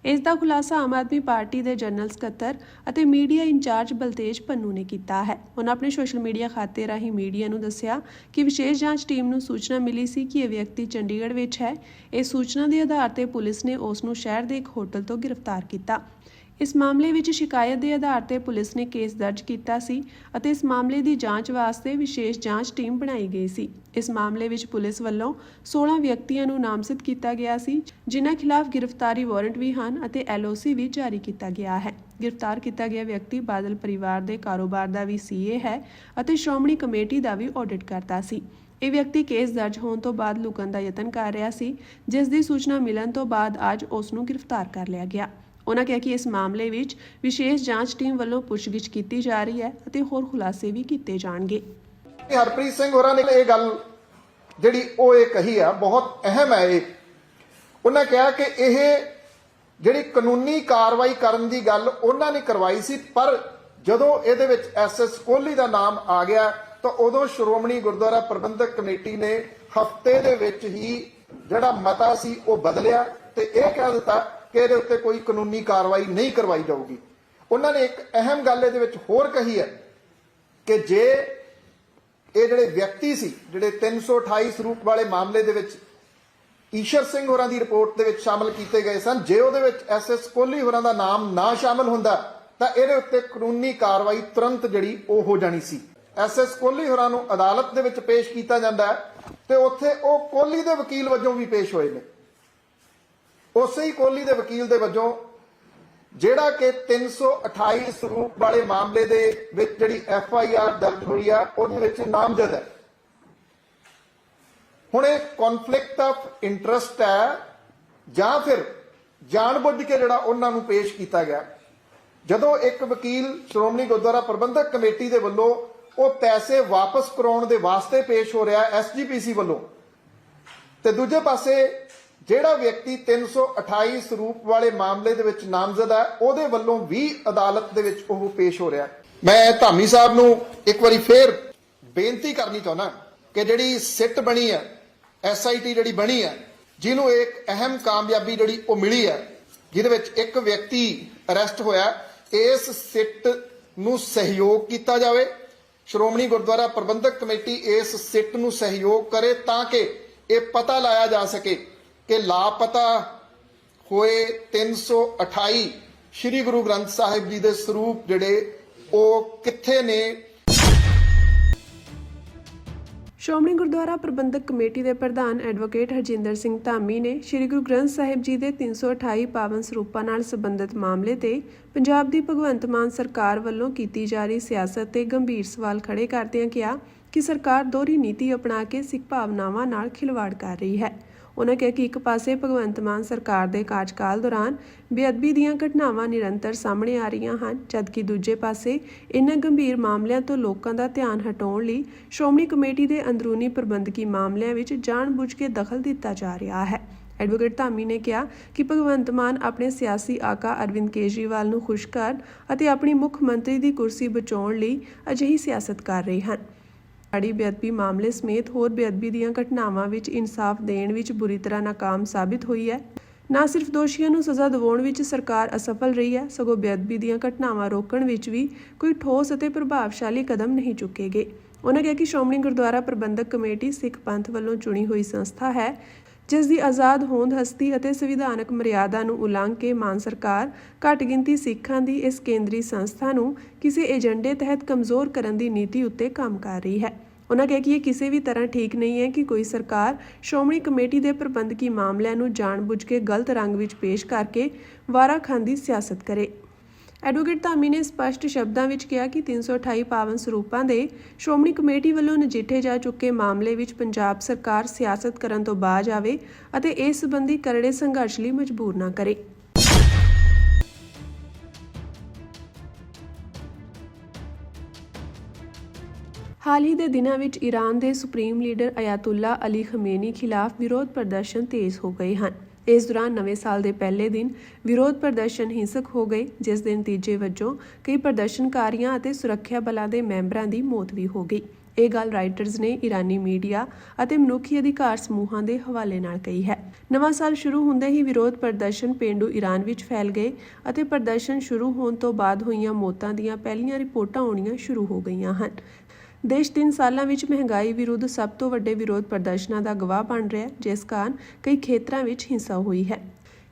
ਇਸ ਦਾ ਖੁਲਾਸਾ ਆਮ ਆਦਮੀ ਪਾਰਟੀ ਦੇ ਜਨਰਲ ਸਕੱਤਰ ਅਤੇ ਮੀਡੀਆ ਇੰਚਾਰਜ ਬਲਤੇਜ ਪੰਨੂ ਨੇ ਕੀਤਾ ਹੈ। ਉਹਨਾਂ ਆਪਣੇ ਸੋਸ਼ਲ ਮੀਡੀਆ ਖਾਤੇ ਰਾਹੀਂ ਮੀਡੀਆ ਨੂੰ ਦੱਸਿਆ ਕਿ ਵਿਸ਼ੇਸ਼ ਜਾਂਚ ਟੀਮ ਨੂੰ ਸੂਚਨਾ ਮਿਲੀ ਸੀ ਕਿ ਇਹ ਵਿਅਕਤੀ ਚੰਡੀਗੜ੍ਹ ਵਿੱਚ ਹੈ। ਇਸ ਸੂਚਨਾ ਦੇ ਆਧਾਰ ਤੇ ਪੁਲਿਸ ਨੇ ਉਸ ਨੂੰ ਸ਼ਹਿਰ ਦੇ ਇੱਕ ਹੋਟਲ ਤੋਂ ਗ੍ਰਿਫਤਾਰ ਕੀਤਾ। ਇਸ ਮਾਮਲੇ ਵਿੱਚ ਸ਼ਿਕਾਇਤ ਦੇ ਆਧਾਰ ਤੇ ਪੁਲਿਸ ਨੇ ਕੇਸ ਦਰਜ ਕੀਤਾ ਸੀ ਅਤੇ ਇਸ ਮਾਮਲੇ ਦੀ ਜਾਂਚ ਵਾਸਤੇ ਵਿਸ਼ੇਸ਼ ਜਾਂਚ ਟੀਮ ਬਣਾਈ ਗਈ ਸੀ। ਇਸ ਮਾਮਲੇ ਵਿੱਚ ਪੁਲਿਸ ਵੱਲੋਂ 16 ਵਿਅਕਤੀਆਂ ਨੂੰ ਨਾਮਜ਼ਦ ਕੀਤਾ ਗਿਆ ਸੀ, ਜਿਨ੍ਹਾਂ ਖਿਲਾਫ ਗ੍ਰਿਫਤਾਰੀ ਵਾਰੰਟ ਵੀ ਹਨ ਅਤੇ LOC ਵੀ ਜਾਰੀ ਕੀਤਾ ਗਿਆ ਹੈ। ਗ੍ਰਿਫਤਾਰ ਕੀਤਾ ਗਿਆ ਵਿਅਕਤੀ ਬਾਦਲ ਪਰਿਵਾਰ ਦੇ ਕਾਰੋਬਾਰ ਦਾ ਵੀ CA ਹੈ ਅਤੇ ਸ਼੍ਰੋਮਣੀ ਕਮੇਟੀ ਦਾ ਵੀ ਆਡਿਟ ਕਰਦਾ ਸੀ। ਇਹ ਵਿਅਕਤੀ ਕੇਸ ਦਰਜ ਹੋਣ ਤੋਂ ਬਾਅਦ ਲੁਕਣ ਦਾ ਯਤਨ ਕਰ ਰਿਹਾ ਸੀ, ਜਿਸ ਦੀ ਸੂਚਨਾ ਮਿਲਣ ਤੋਂ ਬਾਅਦ ਅੱਜ ਉਸ ਨੂੰ ਗ੍ਰਿਫਤਾਰ ਕਰ ਲਿਆ ਗਿਆ। ਉਹਨਾਂ ਕਿਹਾ ਕਿ ਇਸ ਮਾਮਲੇ ਵਿੱਚ ਵਿਸ਼ੇਸ਼ ਜਾਂਚ ਟੀਮ ਵੱਲੋਂ ਪੁੱਛਗਿੱਛ ਕੀਤੀ ਜਾ ਰਹੀ ਹੈ ਅਤੇ ਹੋਰ ਖੁਲਾਸੇ ਵੀ ਕੀਤੇ ਜਾਣਗੇ। ਹਰਪ੍ਰੀਤ ਸਿੰਘ ਹੋਰਾਂ ਨੇ ਇਹ ਗੱਲ ਜਿਹੜੀ ਉਹ ਇਹ ਕਹੀ ਆ ਬਹੁਤ ਅਹਿਮ ਹੈ। ਉਹਨਾਂ ਕਿਹਾ ਕਿ ਇਹ ਜਿਹੜੀ ਕਾਨੂੰਨੀ ਕਾਰਵਾਈ ਕਰਨ ਦੀ ਗੱਲ ਉਹਨਾਂ ਨੇ ਕਰਵਾਈ ਸੀ, ਪਰ ਜਦੋਂ ਇਹਦੇ ਵਿੱਚ SS ਕੋਹਲੀ ਦਾ ਨਾਮ ਆ ਗਿਆ ਤਾਂ ਉਦੋਂ ਸ਼੍ਰੋਮਣੀ ਗੁਰਦੁਆਰਾ ਪ੍ਰਬੰਧਕ ਕਮੇਟੀ ਨੇ ਹਫ਼ਤੇ ਦੇ ਵਿੱਚ ਹੀ ਜਿਹੜਾ ਮਤਾ ਸੀ ਉਹ ਬਦਲਿਆ ਤੇ ਇਹ ਕਹਿ ਦਿੱਤਾ ਕਿ ਇਹਦੇ ਉੱਤੇ ਕੋਈ ਕਾਨੂੰਨੀ ਕਾਰਵਾਈ ਨਹੀਂ ਕਰਵਾਈ ਜਾਊਗੀ। ਉਹਨਾਂ ਨੇ ਇੱਕ ਅਹਿਮ ਗੱਲ ਇਹਦੇ ਵਿੱਚ ਹੋਰ ਕਹੀ ਹੈ ਕਿ ਜੇ ਇਹ ਜਿਹੜੇ ਵਿਅਕਤੀ ਸੀ ਜਿਹੜੇ 328 ਸਰੂਪ ਵਾਲੇ ਮਾਮਲੇ ਦੇ ਵਿੱਚ ਈਸ਼ਰ ਸਿੰਘ ਹੋਰਾਂ ਦੀ ਰਿਪੋਰਟ ਦੇ ਵਿੱਚ ਸ਼ਾਮਲ ਕੀਤੇ ਗਏ ਸਨ, ਜੇ ਉਹਦੇ ਵਿੱਚ SS ਕੋਹਲੀ ਹੋਰਾਂ ਦਾ ਨਾਮ ਨਾ ਸ਼ਾਮਲ ਹੁੰਦਾ ਤਾਂ ਇਹਦੇ ਉੱਤੇ ਕਾਨੂੰਨੀ ਕਾਰਵਾਈ ਤੁਰੰਤ ਜਿਹੜੀ ਉਹ ਹੋ ਜਾਣੀ ਸੀ। SS ਕੋਹਲੀ ਹੋਰਾਂ ਨੂੰ ਅਦਾਲਤ ਦੇ ਵਿੱਚ ਪੇਸ਼ ਕੀਤਾ ਜਾਂਦਾ ਹੈ ਤੇ ਉੱਥੇ ਉਹ ਕੋਹਲੀ ਦੇ ਵਕੀਲ ਵਜੋਂ ਵੀ ਪੇਸ਼ ਹੋਏ ਨੇ। ਉਸੇ ਹੀ ਕੋਹਲੀ ਦੇ ਵਕੀਲ ਦੇ ਵਜੋਂ ਜਿਹੜਾ ਕਿ 328 ਸਰੂਪ ਵਾਲੇ ਮਾਮਲੇ ਦੇ ਵਿੱਚ ਜਿਹੜੀ FIR ਦਰਜ ਹੋਈ ਆ ਉਹਦੇ ਵਿੱਚ ਨਾਮਜ਼ਦ ਹੈ। ਹੁਣ ਇਹ ਕੌਨਫਲਿਕਟ ਆਫ ਇੰਟਰਸਟ ਹੈ ਜਾਂ ਫਿਰ ਜਾਣਬੁੱਝ ਕੇ ਜਿਹੜਾ ਉਹਨਾਂ ਨੂੰ ਪੇਸ਼ ਕੀਤਾ ਗਿਆ। ਜਦੋਂ ਇੱਕ ਵਕੀਲ ਸ਼੍ਰੋਮਣੀ ਗੁਰਦੁਆਰਾ ਪ੍ਰਬੰਧਕ ਕਮੇਟੀ ਦੇ ਵੱਲੋਂ ਉਹ ਪੈਸੇ ਵਾਪਸ ਕਰਾਉਣ ਦੇ ਵਾਸਤੇ ਪੇਸ਼ ਹੋ ਰਿਹਾ SGPC ਵੱਲੋਂ, ਤੇ ਦੂਜੇ ਪਾਸੇ ਜਿਹੜਾ ਵਿਅਕਤੀ 328 ਸਰੂਪ ਵਾਲੇ ਮਾਮਲੇ ਦੇ ਵਿੱਚ ਨਾਮਜ਼ਦ ਹੈ ਉਹਦੇ ਵੱਲੋਂ ਵੀ ਅਦਾਲਤ ਦੇ ਵਿੱਚ ਉਹ ਪੇਸ਼ ਹੋ ਰਿਹਾ। ਮੈਂ ਧਾਮੀ ਸਾਹਿਬ ਨੂੰ ਇੱਕ ਵਾਰੀ ਫੇਰ ਬੇਨਤੀ ਕਰਨੀ ਚਾਹੁੰਦਾ ਕਿ ਜਿਹੜੀ ਸਿੱਟ ਬਣੀ ਹੈ, SIT ਜਿਹੜੀ ਬਣੀ ਹੈ, ਜਿਹਨੂੰ ਇੱਕ ਅਹਿਮ ਕਾਮਯਾਬੀ ਜਿਹੜੀ ਉਹ ਮਿਲੀ ਹੈ, ਜਿਹਦੇ ਵਿੱਚ ਇੱਕ ਵਿਅਕਤੀ ਅਰੈਸਟ ਹੋਇਆ, ਇਸ ਸਿੱਟ ਨੂੰ ਸਹਿਯੋਗ ਕੀਤਾ ਜਾਵੇ। ਸ਼੍ਰੋਮਣੀ ਗੁਰਦੁਆਰਾ ਪ੍ਰਬੰਧਕ ਕਮੇਟੀ ਇਸ ਸਿੱਟ ਨੂੰ ਸਹਿਯੋਗ ਕਰੇ ਤਾਂ ਕਿ ਇਹ ਪਤਾ ਲਾਇਆ ਜਾ ਸਕੇ ਕਿ ਲਾਪਤਾ ਹੋਏ 328 ਸ੍ਰੀ ਗੁਰੂ ਗ੍ਰੰਥ ਸਾਹਿਬ ਜੀ ਦੇ ਸਰੂਪ ਜਿਹੜੇ ਉਹ ਕਿੱਥੇ ਨੇ। ਸ਼੍ਰੋਮਣੀ ਗੁਰਦੁਆਰਾ ਪ੍ਰਬੰਧਕ ਕਮੇਟੀ ਦੇ ਪ੍ਰਧਾਨ ਐਡਵੋਕੇਟ ਹਰਜਿੰਦਰ ਸਿੰਘ ਧਾਮੀ ਨੇ ਸ੍ਰੀ ਗੁਰੂ ਗ੍ਰੰਥ ਸਾਹਿਬ ਜੀ ਦੇ 328 ਪਾਵਨ ਸਰੂਪਾਂ ਨਾਲ ਸੰਬੰਧਿਤ ਮਾਮਲੇ ਤੇ ਪੰਜਾਬ ਦੀ ਭਗਵੰਤ ਮਾਨ ਸਰਕਾਰ ਵੱਲੋਂ ਕੀਤੀ ਜਾ ਰਹੀ ਸਿਆਸਤ ਤੇ ਗੰਭੀਰ ਸਵਾਲ ਖੜੇ ਕਰਦਿਆਂ ਕਿਹਾ ਕਿ ਸਰਕਾਰ ਦੋਹਰੀ ਨੀਤੀ ਅਪਣਾ ਕੇ ਸਿੱਖ ਭਾਵਨਾਵਾਂ ਨਾਲ ਖਿਲਵਾੜ ਕਰ ਰਹੀ ਹੈ। ਉਨ੍ਹਾਂ ਕਿਹਾ ਕਿ ਇੱਕ ਪਾਸੇ ਭਗਵੰਤ ਮਾਨ ਸਰਕਾਰ ਦੇ ਕਾਰਜਕਾਲ ਦੌਰਾਨ ਬੇਅਦਬੀ ਦੀਆਂ ਘਟਨਾਵਾਂ ਨਿਰੰਤਰ ਸਾਹਮਣੇ ਆ ਰਹੀਆਂ ਹਨ, ਜਦਕਿ ਦੂਜੇ ਪਾਸੇ ਇਨ੍ਹਾਂ ਗੰਭੀਰ ਮਾਮਲਿਆਂ ਤੋਂ ਲੋਕਾਂ ਦਾ ਧਿਆਨ ਹਟਾਉਣ ਲਈ ਸ਼੍ਰੋਮਣੀ ਕਮੇਟੀ ਦੇ ਅੰਦਰੂਨੀ ਪ੍ਰਬੰਧਕੀ ਮਾਮਲਿਆਂ ਵਿੱਚ ਜਾਣਬੁੱਝ ਕੇ ਦਖਲ ਦਿੱਤਾ ਜਾ ਰਿਹਾ ਹੈ। ਐਡਵੋਕੇਟ ਧਾਮੀ ਨੇ ਕਿਹਾ ਕਿ ਭਗਵੰਤ ਮਾਨ ਆਪਣੇ ਸਿਆਸੀ ਆਕਾ ਅਰਵਿੰਦ ਕੇਜਰੀਵਾਲ ਨੂੰ ਖੁਸ਼ ਕਰਨ ਅਤੇ ਆਪਣੀ ਮੁੱਖ ਮੰਤਰੀ ਦੀ ਕੁਰਸੀ ਬਚਾਉਣ ਲਈ ਅਜਿਹੀ ਸਿਆਸਤ ਕਰ ਰਹੇ ਹਨ। ਸਾੜੀ ਬੇਅਦਬੀ ਮਾਮਲੇ ਸਮੇਤ ਹੋਰ ਬੇਅਦਬੀ ਦੀਆਂ ਘਟਨਾਵਾਂ ਵਿੱਚ ਇਨਸਾਫ ਦੇਣ ਵਿੱਚ ਬੁਰੀ ਤਰ੍ਹਾਂ ਨਾਕਾਮ ਸਾਬਿਤ ਹੋਈ ਹੈ। ਨਾ ਸਿਰਫ ਦੋਸ਼ੀਆਂ ਨੂੰ ਸਜ਼ਾ ਦਿਵਾਉਣ ਵਿੱਚ ਸਰਕਾਰ ਅਸਫਲ ਰਹੀ ਹੈ, ਸਗੋਂ ਬੇਅਦਬੀ ਦੀਆਂ ਘਟਨਾਵਾਂ ਰੋਕਣ ਵਿੱਚ ਵੀ ਕੋਈ ਠੋਸ ਅਤੇ ਪ੍ਰਭਾਵਸ਼ਾਲੀ ਕਦਮ ਨਹੀਂ ਚੁੱਕੇ ਗਏ। ਉਨ੍ਹਾਂ ਕਿਹਾ ਕਿ ਸ਼੍ਰੋਮਣੀ ਗੁਰਦੁਆਰਾ ਪ੍ਰਬੰਧਕ ਕਮੇਟੀ ਸਿੱਖ ਪੰਥ ਵੱਲੋਂ ਚੁਣੀ ਹੋਈ ਸੰਸਥਾ ਹੈ, ਜਿਸ ਦੀ ਆਜ਼ਾਦ ਹੋਂਦ ਹਸਤੀ ਅਤੇ ਸੰਵਿਧਾਨਕ ਮਰਿਆਦਾ ਨੂੰ ਉਲੰਘ ਕੇ ਮਾਨ ਸਰਕਾਰ ਘੱਟ ਗਿਣਤੀ ਸਿੱਖਾਂ ਦੀ ਇਸ ਕੇਂਦਰੀ ਸੰਸਥਾ ਨੂੰ ਕਿਸੇ ਏਜੰਡੇ ਤਹਿਤ ਕਮਜ਼ੋਰ ਕਰਨ ਦੀ ਨੀਤੀ ਉੱਤੇ ਕੰਮ ਕਰ ਰਹੀ ਹੈ। ਉਨ੍ਹਾਂ ਕਿਹਾ ਕਿ ਇਹ ਕਿਸੇ ਵੀ ਤਰ੍ਹਾਂ ਠੀਕ ਨਹੀਂ ਹੈ ਕਿ ਕੋਈ ਸਰਕਾਰ ਸ਼੍ਰੋਮਣੀ ਕਮੇਟੀ ਦੇ ਪ੍ਰਬੰਧਕੀ ਮਾਮਲਿਆਂ ਨੂੰ ਜਾਣਬੁੱਝ ਕੇ ਗਲਤ ਰੰਗ ਵਿੱਚ ਪੇਸ਼ ਕਰਕੇ ਵਾਰਾ ਖਾਂਦੀ ਸਿਆਸਤ ਕਰੇ। ਐਡਵੋਕੇਟ ਧਾਮੀ ਨੇ ਸਪਸ਼ਟ ਸ਼ਬਦਾਂ ਵਿੱਚ ਕਿਹਾ ਕਿ 328 ਪਾਵਨ ਸਰੂਪਾਂ ਦੇ ਸ਼੍ਰੋਮਣੀ ਕਮੇਟੀ ਵੱਲੋਂ ਨਜਿੱਠੇ ਜਾ ਚੁੱਕੇ ਮਾਮਲੇ ਵਿੱਚ ਪੰਜਾਬ ਸਰਕਾਰ ਸਿਆਸਤ ਕਰਨ ਤੋਂ ਬਾਜ਼ ਆਵੇ ਅਤੇ ਇਸ ਸੰਬੰਧੀ ਕਰੜੇ ਸੰਘਰਸ਼ ਲਈ ਮਜਬੂਰ ਨਾ ਕਰੇ। ਹਾਲ ਹੀ ਦੇ ਦਿਨਾਂ ਵਿੱਚ ਈਰਾਨ ਦੇ ਸੁਪਰੀਮ ਲੀਡਰ ਅਯਾਤੁੱਲਾ ਅਲੀ ਖਮੇਨੀ ਖਿਲਾਫ ਵਿਰੋਧ ਪ੍ਰਦਰਸ਼ਨ ਤੇਜ਼ ਹੋ ਗਏ ਹਨ। ਇਸ ਦੌਰਾਨ ਨਵੇਂ ਸਾਲ ਦੇ ਪਹਿਲੇ ਦਿਨ ਵਿਰੋਧ ਪ੍ਰਦਰਸ਼ਨ ਹਿੰਸਕ ਹੋ ਗਏ, ਜਿਸ ਦੇ ਨਤੀਜੇ ਵਜੋਂ ਕਈ ਪ੍ਰਦਰਸ਼ਨਕਾਰੀਆਂ ਅਤੇ ਸੁਰੱਖਿਆ ਬਲਾਂ ਦੇ ਮੈਂਬਰਾਂ ਦੀ ਮੌਤ ਵੀ ਹੋ ਗਈ। ਇਹ ਗੱਲ ਰਾਈਟਰਜ਼ ਨੇ ਈਰਾਨੀ ਮੀਡੀਆ ਅਤੇ ਮਨੁੱਖੀ ਅਧਿਕਾਰ ਸਮੂਹਾਂ ਦੇ ਹਵਾਲੇ ਨਾਲ ਕਹੀ ਹੈ। ਨਵਾਂ ਸਾਲ ਸ਼ੁਰੂ ਹੁੰਦੇ ਹੀ ਵਿਰੋਧ ਪ੍ਰਦਰਸ਼ਨ ਪੇਂਡੂ ਈਰਾਨ ਵਿੱਚ ਫੈਲ ਗਏ ਅਤੇ ਪ੍ਰਦਰਸ਼ਨ ਸ਼ੁਰੂ ਹੋਣ ਤੋਂ ਬਾਅਦ ਹੋਈਆਂ ਮੌਤਾਂ ਦੀਆਂ ਪਹਿਲੀਆਂ ਰਿਪੋਰਟਾਂ ਆਉਣੀਆਂ ਸ਼ੁਰੂ ਹੋ ਗਈਆਂ ਹਨ। ਦੇਸ਼ 3 ਸਾਲਾਂ ਵਿੱਚ ਮਹਿੰਗਾਈ ਵਿਰੁੱਧ ਸਭ ਤੋਂ ਵੱਡੇ ਵਿਰੋਧ ਪ੍ਰਦਰਸ਼ਨਾਂ ਦਾ ਗਵਾਹ ਬਣ ਰਿਹਾ ਹੈ, ਜਿਸ ਕਾਰਨ ਕਈ ਖੇਤਰਾਂ ਵਿੱਚ ਹਿੰਸਾ ਹੋਈ ਹੈ।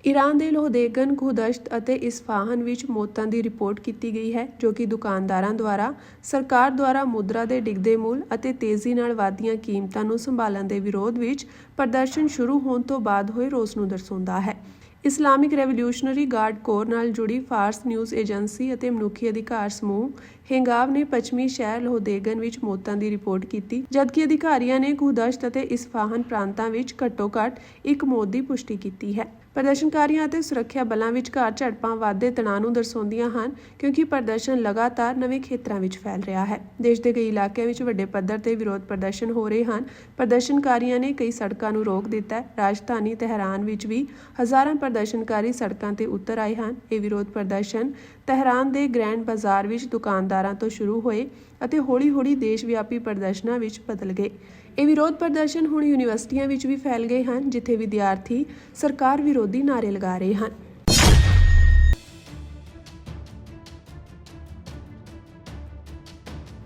ਈਰਾਨ ਦੇ ਲੋਹਦੇਗਨ, ਖੁਦਸ਼ਤ ਅਤੇ ਇਸਫਾਹਾਨ ਵਿੱਚ ਮੌਤਾਂ ਦੀ ਰਿਪੋਰਟ ਕੀਤੀ ਗਈ ਹੈ, ਜੋ ਕਿ ਦੁਕਾਨਦਾਰਾਂ ਦੁਆਰਾ ਸਰਕਾਰ ਦੁਆਰਾ ਮੁਦਰਾ ਦੇ ਡਿੱਗਦੇ ਮੁੱਲ ਅਤੇ ਤੇਜ਼ੀ ਨਾਲ ਵਧਦੀਆਂ ਕੀਮਤਾਂ ਨੂੰ ਸੰਭਾਲਣ ਦੇ ਵਿਰੋਧ ਵਿੱਚ ਪ੍ਰਦਰਸ਼ਨ ਸ਼ੁਰੂ ਹੋਣ ਤੋਂ ਬਾਅਦ ਹੋਏ ਰੋਸ ਨੂੰ ਦਰਸਾਉਂਦਾ ਹੈ। ਇਸਲਾਮਿਕ ਰੈਵੋਲਿਊਸ਼ਨਰੀ ਗਾਰਡ ਕੋਰ ਨਾਲ ਜੁੜੀ ਫਾਰਸ ਨਿਊਜ਼ ਏਜੰਸੀ ਅਤੇ ਮਨੁੱਖੀ ਅਧਿਕਾਰ ਸਮੂਹ ਹੈਂਗਾਵ ਨੇ ਪੱਛਮੀ ਸ਼ਹਿਰ ਲੋਹਦੇਗਨ ਵਿੱਚ ਮੌਤਾਂ ਦੀ ਰਿਪੋਰਟ ਕੀਤੀ, ਜਦਕਿ ਅਧਿਕਾਰੀਆਂ ਨੇ ਖੁਦਸ਼ਤ ਅਤੇ ਇਸਫਾਹਾਨ ਪ੍ਰਾਂਤਾਂ ਵਿੱਚ ਘੱਟੋ-ਘੱਟ ਇੱਕ ਮੌਤ ਦੀ ਪੁਸ਼ਟੀ ਕੀਤੀ ਹੈ। ਪ੍ਰਦਰਸ਼ਨਕਾਰੀਆਂ ਅਤੇ ਸੁਰੱਖਿਆ ਬਲਾਂ ਵਿਚਕਾਰ ਝੜਪਾਂ ਵਧਦੇ ਤਣਾਅ ਨੂੰ ਦਰਸਾਉਂਦੀਆਂ ਹਨ, ਕਿਉਂਕਿ ਪ੍ਰਦਰਸ਼ਨ ਲਗਾਤਾਰ ਨਵੇਂ ਖੇਤਰਾਂ ਵਿੱਚ ਫੈਲ ਰਿਹਾ ਹੈ। ਦੇਸ਼ ਦੇ ਕਈ ਇਲਾਕਿਆਂ ਵਿੱਚ ਵੱਡੇ ਪੱਧਰ ਤੇ ਵਿਰੋਧ ਪ੍ਰਦਰਸ਼ਨ ਹੋ ਰਹੇ ਹਨ। ਪ੍ਰਦਰਸ਼ਨਕਾਰੀਆਂ ਨੇ ਕਈ ਸੜਕਾਂ ਨੂੰ ਰੋਕ ਦਿੱਤਾ ਹੈ। ਰਾਜਧਾਨੀ ਤਹਿਰਾਨ ਵਿੱਚ ਵੀ ਹਜ਼ਾਰਾਂ ਪ੍ਰਦਰਸ਼ਨਕਾਰੀ ਸੜਕਾਂ ਤੇ ਉਤਰ ਆਏ ਹਨ। ਇਹ ਵਿਰੋਧ ਪ੍ਰਦਰਸ਼ਨ ਤਹਿਰਾਨ ਦੇ ਗ੍ਰੈਂਡ ਬਾਜ਼ਾਰ ਵਿੱਚ ਦੁਕਾਨਦਾਰਾਂ ਤੋਂ ਸ਼ੁਰੂ ਹੋਏ ਅਤੇ ਹੌਲੀ-ਹੌਲੀ ਦੇਸ਼ ਵਿਆਪੀ ਪ੍ਰਦਰਸ਼ਨਾਂ ਵਿੱਚ ਬਦਲ ਗਏ। ਇਹ ਵਿਰੋਧ ਪ੍ਰਦਰਸ਼ਨ ਹੁਣ ਯੂਨੀਵਰਸਿਟੀਆਂ ਵਿੱਚ ਵੀ ਫੈਲ ਗਏ ਹਨ, ਜਿੱਥੇ ਵਿਦਿਆਰਥੀ ਸਰਕਾਰ ਵਿਰੋਧੀ ਨਾਅਰੇ ਲਗਾ ਰਹੇ ਹਨ।